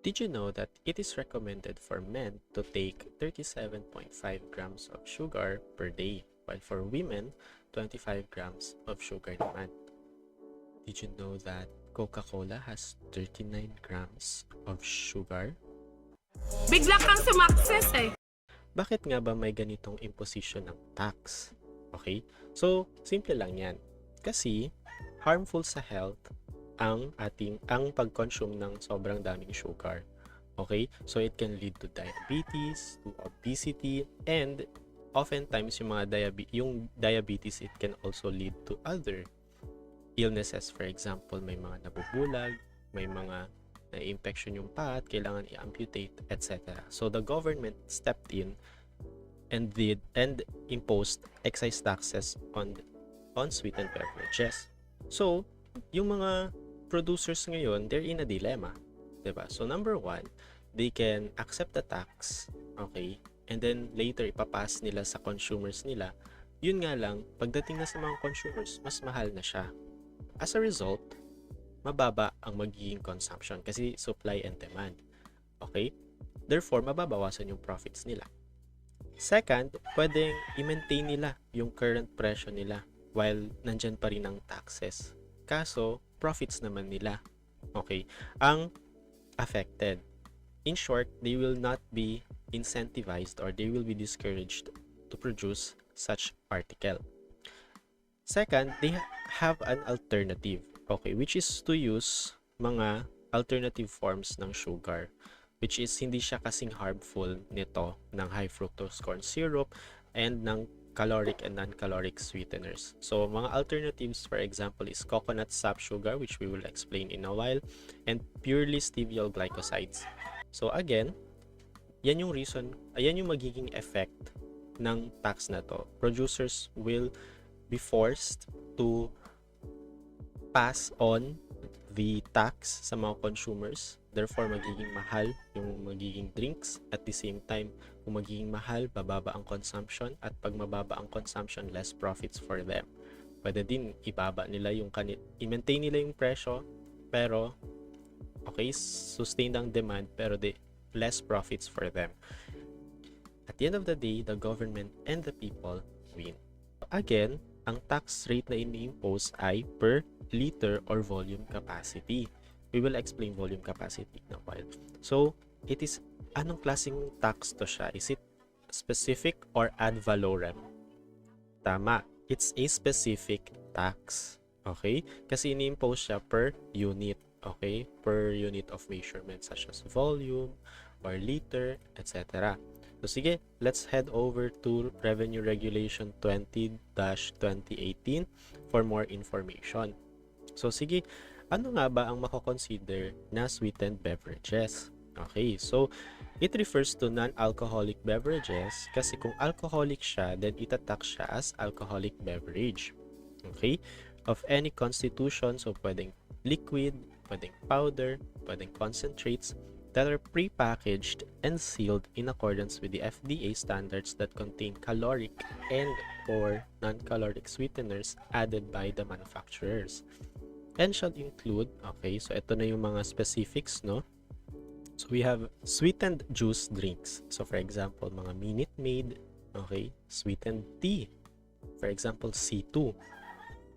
Did you know that it is recommended for men to take 37.5 grams of sugar per day, while for women, 25 grams of sugar naman? Did you know that Coca-Cola has 39 grams of sugar? Bigla kang sumakses eh. Bakit nga ba may ganitong imposition ng tax? Okay? So, simple lang yan. Kasi, harmful sa health ang pag-consume ng sobrang daming sugar. Okay? So, it can lead to diabetes, to obesity, and oftentimes yung diabetes, it can also lead to other illnesses. For example, may mga nabubulag, may mga na-infection yung paa, kailangan i-amputate, etc. So the government stepped in and imposed excise taxes on sweetened beverages. So, yung mga producers ngayon, they're in a dilemma, 'di ba? So number one, they can accept the tax, okay? And then later ipapass nila sa consumers nila. Yun nga lang, pagdating na sa mga consumers, mas mahal na siya. As a result, mababa ang magiging consumption kasi supply and demand. Okay? Therefore, mababawasan yung profits nila. Second, pwedeng i-maintain nila yung current presyo nila while nandyan pa rin ang taxes. Kaso, profits naman nila. Okay? Ang affected. In short, they will not be incentivized or they will be discouraged to produce such article. Second, they have an alternative. Okay, which is to use mga alternative forms ng sugar, which is hindi siya kasing harmful nito ng high fructose corn syrup and ng caloric and non-caloric sweeteners. So, mga alternatives, for example, is coconut sap sugar, which we will explain in a while, and purely steviol glycosides. So, again, yan yung magiging effect ng tax na to. Producers will be forced to pass on the tax sa mga consumers. Therefore, magiging mahal yung magiging drinks. At the same time, kung magiging mahal, bababa ang consumption. At pag mababa ang consumption, less profits for them. Pwede din ibaba nila i-maintain nila yung presyo, pero okay, sustained ang demand, pero less profits for them. At the end of the day, the government and the people win. Again, ang tax rate na ini-impose ay per liter or volume capacity. We will explain volume capacity in a while. So, it is, anong klaseng tax to siya? Is it specific or ad valorem? Tama, it's a specific tax. Okay? Kasi ini-impose siya per unit. Okay? Per unit of measurement such as volume or liter, etc. So sige, let's head over to Revenue Regulation 20-2018 for more information. So sige, ano nga ba ang mako-consider na sweetened beverages? Okay, so it refers to non-alcoholic beverages kasi kung alcoholic siya, then itatax siya as alcoholic beverage. Okay? Of any constitution, so pwedeng liquid, pwedeng powder, pwedeng concentrates, that are pre-packaged and sealed in accordance with the FDA standards that contain caloric and or non-caloric sweeteners added by the manufacturers. And shall include, okay, so ito na yung mga specifics, no? So we have sweetened juice drinks. So for example, mga Minute Maid, okay, sweetened tea. For example, C2.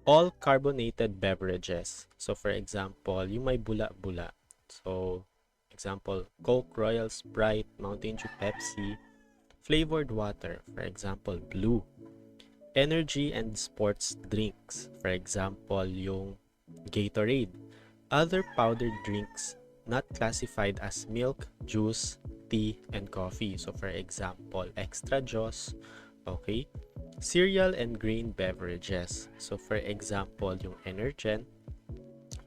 All carbonated beverages. So for example, yung may bula-bula. So example, Coke, Royal, Sprite, Mountain Dew, Pepsi. Flavored water, for example, Blue. Energy and sports drinks, for example, yung Gatorade. Other powdered drinks not classified as milk, juice, tea, and coffee. So for example, Extra Juice, okay? Cereal and grain beverages. So for example, yung Energen.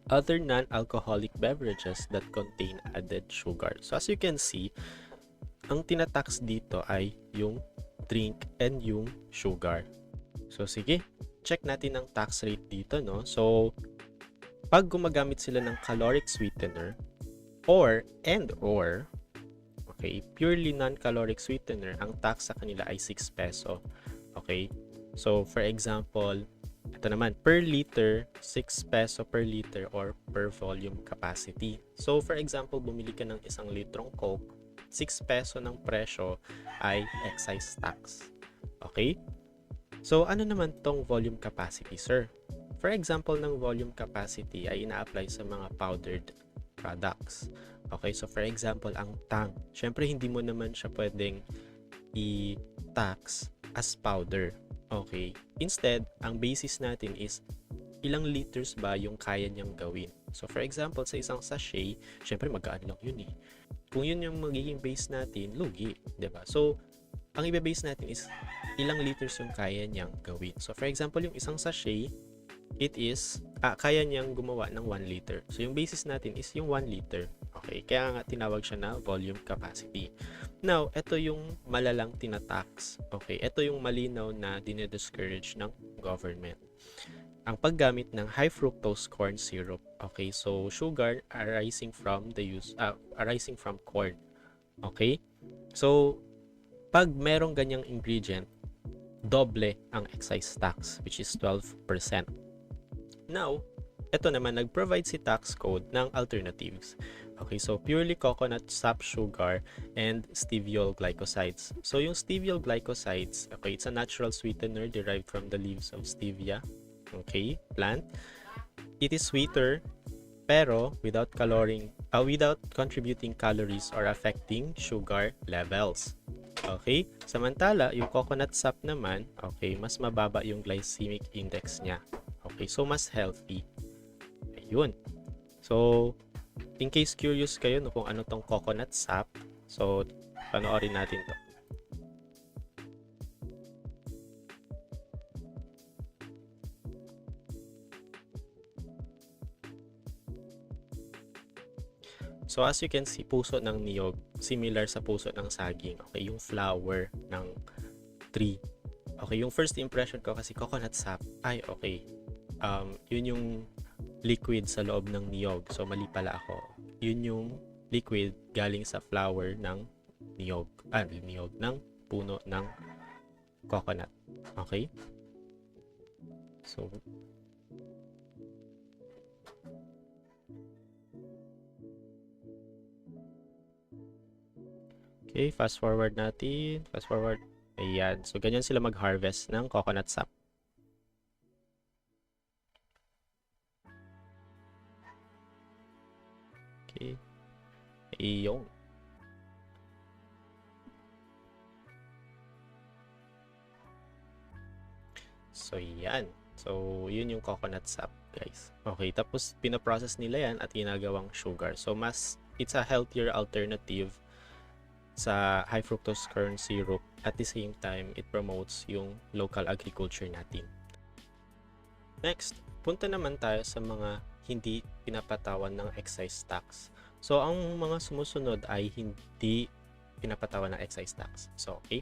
Other non-alcoholic beverages that contain added sugar. So as you can see, ang tinatax dito ay yung drink and yung sugar. So sige, check natin ang tax rate dito, no? So pag gumagamit sila ng caloric sweetener or okay, purely non-caloric sweetener, ang tax sa kanila ay 6 peso. Okay? So for example, Ito naman, per liter, 6 peso per liter or per volume capacity. So, for example, bumili ka ng 1 litrong Coke, 6 peso ng presyo ay excise tax. Okay? So, ano naman tong volume capacity, sir? For example, ng volume capacity ay ina-apply sa mga powdered products. Okay, so for example, ang Tang. Syempre, hindi mo naman siya pwedeng i-tax as powder. Okay. Instead, ang basis natin is ilang liters ba yung kaya niyang gawin. So, for example, sa isang sachet, syempre magaan lang yun eh. Kung yun yung magiging base natin, lugi. 'Di ba? So, ang ibe-base natin is ilang liters yung kaya niyang gawin. So, for example, yung isang sachet, it is, kaya niyang gumawa ng 1 liter. So, yung basis natin is yung 1 liter. Okay, kaya nga tinawag siya na volume capacity. Now, ito yung malalang tinatax. Okay, ito yung malinaw na dinediscourage ng government. Ang paggamit ng high fructose corn syrup. Okay, so sugar arising from corn. Okay? So, pag merong ganyang ingredient, doble ang excise tax, which is 12%. Now, ito naman, nag-provide si tax code ng alternatives. Okay, so purely coconut sap sugar and steviol glycosides. So yung steviol glycosides, okay, it's a natural sweetener derived from the leaves of stevia, okay, plant. It is sweeter pero without contributing calories or affecting sugar levels. Okay? Samantala, yung coconut sap naman, okay, mas mababa yung glycemic index niya. Okay, so mas healthy. Ayun. So, in case curious kayo no, kung ano tong coconut sap, so panoorin natin to. So as you can see, puso ng niyog, similar sa puso ng saging. Okay, yung flower ng tree. Okay, yung first impression ko kasi coconut sap, ay okay. Yun yung liquid sa loob ng niyog. So mali pala ako. Yun yung liquid galing sa flower ng niyog. Niyog ng puno ng coconut. Okay? So okay, fast forward natin. Fast forward. Ayan. So, ganyan sila mag-harvest ng coconut sap. Okay. Ayun. So, yan. So, yun yung coconut sap, guys. Okay, tapos pinaprocess nila yan at ginagawang sugar. So, it's a healthier alternative sa high fructose corn syrup. At the same time, it promotes yung local agriculture natin. Next, punta naman tayo sa mga hindi pinapatawan ng excise tax. So, ang mga sumusunod ay hindi pinapatawan ng excise tax. So, okay.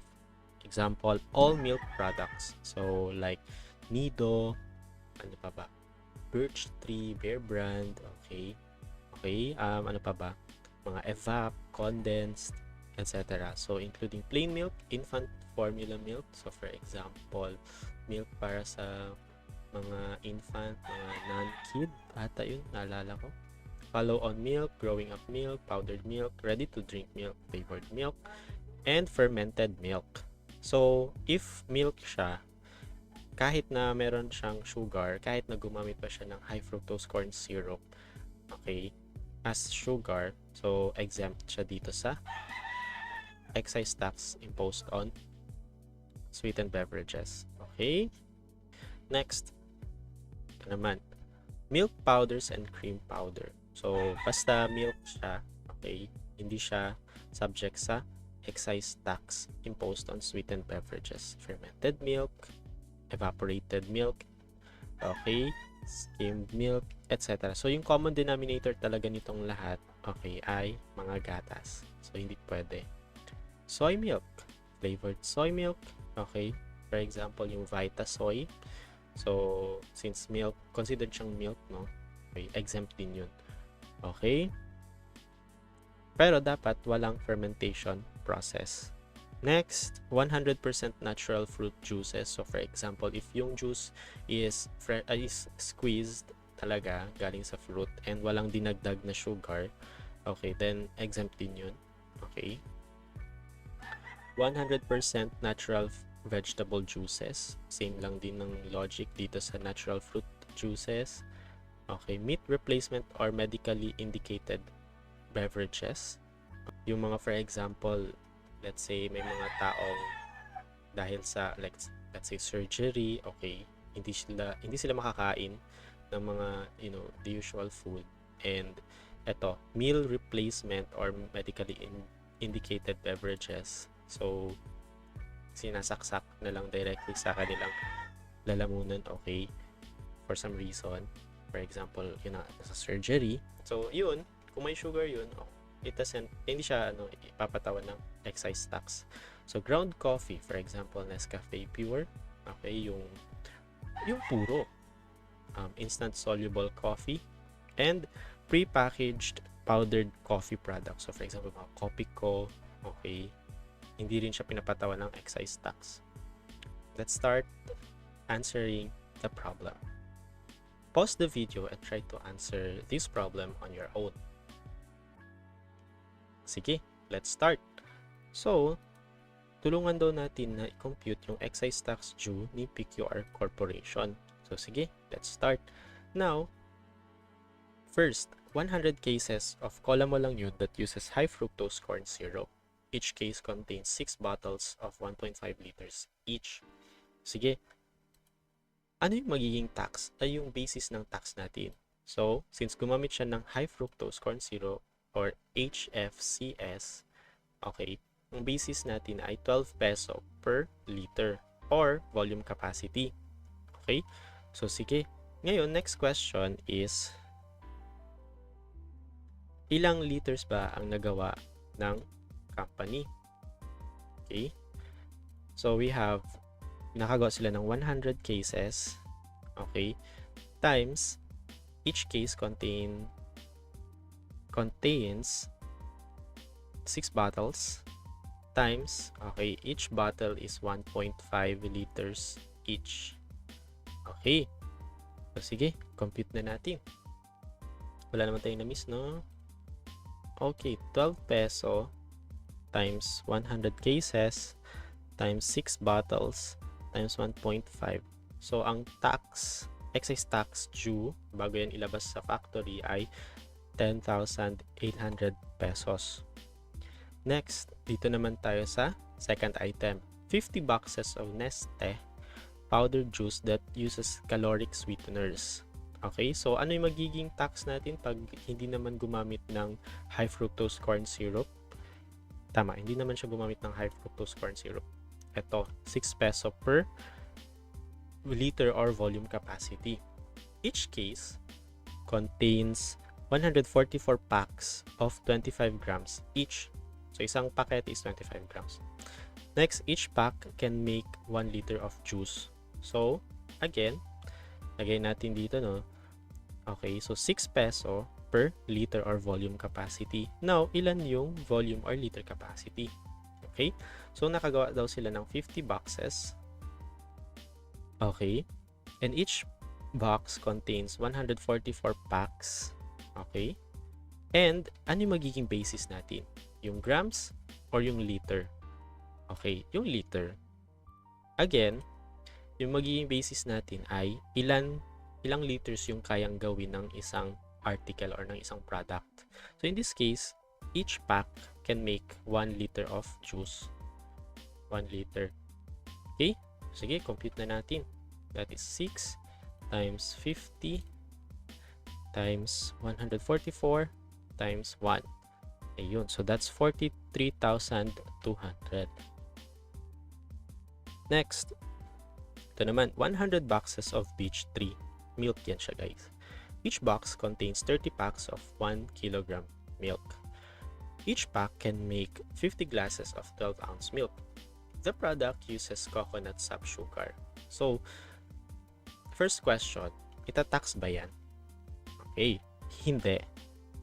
Example, all milk products. So, like Nido, ano pa ba? Birch Tree, Bear Brand, okay. Okay, ano pa ba? Mga evap, condensed, etc. So, including plain milk, infant formula milk. So, for example, milk para sa mga infant, mga non-kid, ata yun, naalala ko. Follow on milk, growing up milk, powdered milk, ready to drink milk, flavored milk, and fermented milk. So, if milk siya, kahit na meron siyang sugar, kahit na gumamit pa siya ng high fructose corn syrup, okay, as sugar, so exempt siya dito sa excise tax imposed on sweetened beverages. Okay? Next, ito naman, milk powders and cream powder. So, basta milk siya, okay, hindi siya subject sa excise tax imposed on sweetened beverages. Fermented milk, evaporated milk, okay, skimmed milk, etc. So, yung common denominator talaga nitong lahat, okay, ay mga gatas. So, hindi pwede. Soy milk, flavored soy milk, okay, for example, yung Vita Soy. So, since milk, considered siyang milk, no? Okay, exempt din yun. Okay? Pero dapat walang fermentation process. Next, 100% natural fruit juices. So for example, if yung juice is squeezed talaga galing sa fruit and walang dinagdag na sugar, okay, then exempt din yun. Okay. 100% natural vegetable juices. Same lang din ng logic dito sa natural fruit juices. Okay, meat replacement or medically indicated beverages. Yung mga, for example, let's say may mga taong dahil sa let's say surgery, okay, hindi sila makakain ng mga, the usual food, and eto, meal replacement or medically indicated beverages. So sinasaksak na lang directly sa kanilang lalamunan, okay, for some reason. For example, sa surgery. So yun, kung may sugar yun, hindi siya ipapatawan ng excise tax. So ground coffee, for example, Nescafe Pure, okay, yung puro instant soluble coffee, and pre-packaged powdered coffee products. So for example, mga Kopiko, okay, hindi rin siya pinapatawan ng excise tax. Let's start answering the problem. Pause the video and try to answer this problem on your own. Sige, let's start. So, tulungan daw natin na i-compute yung excise tax due ni PQR Corporation. So, sige, let's start. Now, first, 100 cases of Cola Molangnyud that uses high fructose corn syrup. Each case contains 6 bottles of 1.5 liters each. Sige, ano yung magiging tax? Ay yung basis ng tax natin. So, since gumamit siya ng high fructose corn syrup or HFCS, okay, ang basis natin ay 12 peso per liter or volume capacity. Okay? So, sige. Ngayon, next question is, ilang liters ba ang nagawa ng company? Okay? So, we have nakagawa sila ng 100 cases, okay, times each case contains 6 bottles, times, okay, each bottle is 1.5 liters each. Okay, so sige, compute na natin. Wala naman tayong na-miss, no? Okay, 12 peso times 100 cases times 6 bottles times 1.5. So, ang excise tax due, bago yan ilabas sa factory, ay 10,800 pesos. Next, dito naman tayo sa second item. 50 boxes of Neste powdered juice that uses caloric sweeteners. Okay, so ano yung magiging tax natin pag hindi naman gumamit ng high fructose corn syrup? Tama, hindi naman siya gumamit ng high fructose corn syrup. Ito, 6 peso per liter or volume capacity. Each case contains 144 packs of 25 grams each. So, isang packet is 25 grams. Next, each pack can make 1 liter of juice. So, again, lagay natin dito, no? Okay, so 6 peso per liter or volume capacity. Now, ilan yung volume or liter capacity? Okay, so nakagawa daw sila ng 50 boxes. Okay, and each box contains 144 packs. Okay, and ano yung magiging basis natin? Yung grams or yung liter? Okay, yung liter. Again, yung magiging basis natin ay ilang liters yung kayang gawin ng isang article or ng isang product. So in this case, each pack can make 1 liter of juice. 1 liter. Okay? Sige, compute na natin. That is 6 times 50 times 144 times 1. Ayun. So that's 43,200. Next, ito naman, 100 boxes of Beech 3. Milk yan siya, guys. Each box contains 30 packs of 1 kilogram milk. Each pack can make 50 glasses of 12-ounce milk. The product uses coconut sap sugar. So, first question, itatax ba yan? Okay, hindi.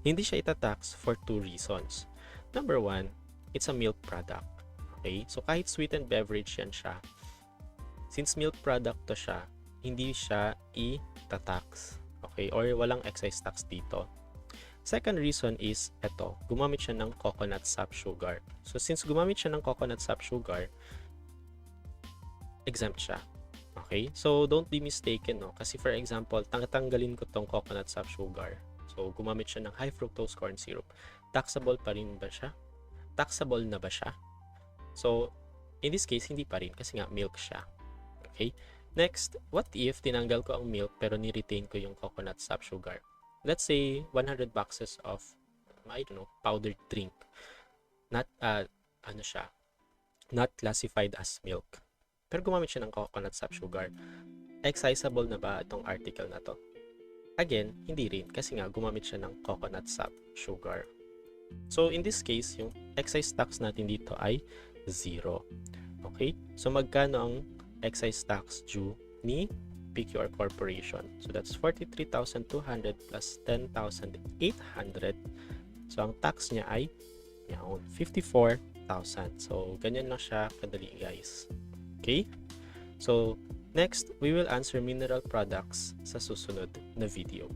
Hindi siya itatax for 2 reasons. Number 1, it's a milk product. Okay? So kahit sweetened beverage yan siya, since milk product to siya, hindi siya i-tax. Okay? Or walang excise tax dito. Second reason is, eto, gumamit siya ng coconut sap sugar. So since gumamit siya ng coconut sap sugar, exempt siya. Okay? So don't be mistaken, no? Kasi for example, tanggalin ko tong coconut sap sugar. So gumamit siya ng high fructose corn syrup. Taxable pa rin ba siya? Taxable na ba siya? So in this case, hindi pa rin kasi nga milk siya. Okay? Next, what if tinanggal ko ang milk pero ni-retain ko yung coconut sap sugar? Let's say 100 boxes of, I don't know, powdered drink. Not, not classified as milk. Pero gumamit siya ng coconut sap sugar. Excisable na ba itong article na to? Again, hindi rin kasi nga gumamit siya ng coconut sap sugar. So in this case, yung excise tax natin dito ay 0. Okay? So magkano ang excise tax due ni PQR Corporation? So that's 43,200 plus 10,800. So ang tax niya ay 54,000. So ganyan lang siya kadali, guys. Okay? So next, we will answer mineral products sa susunod na video.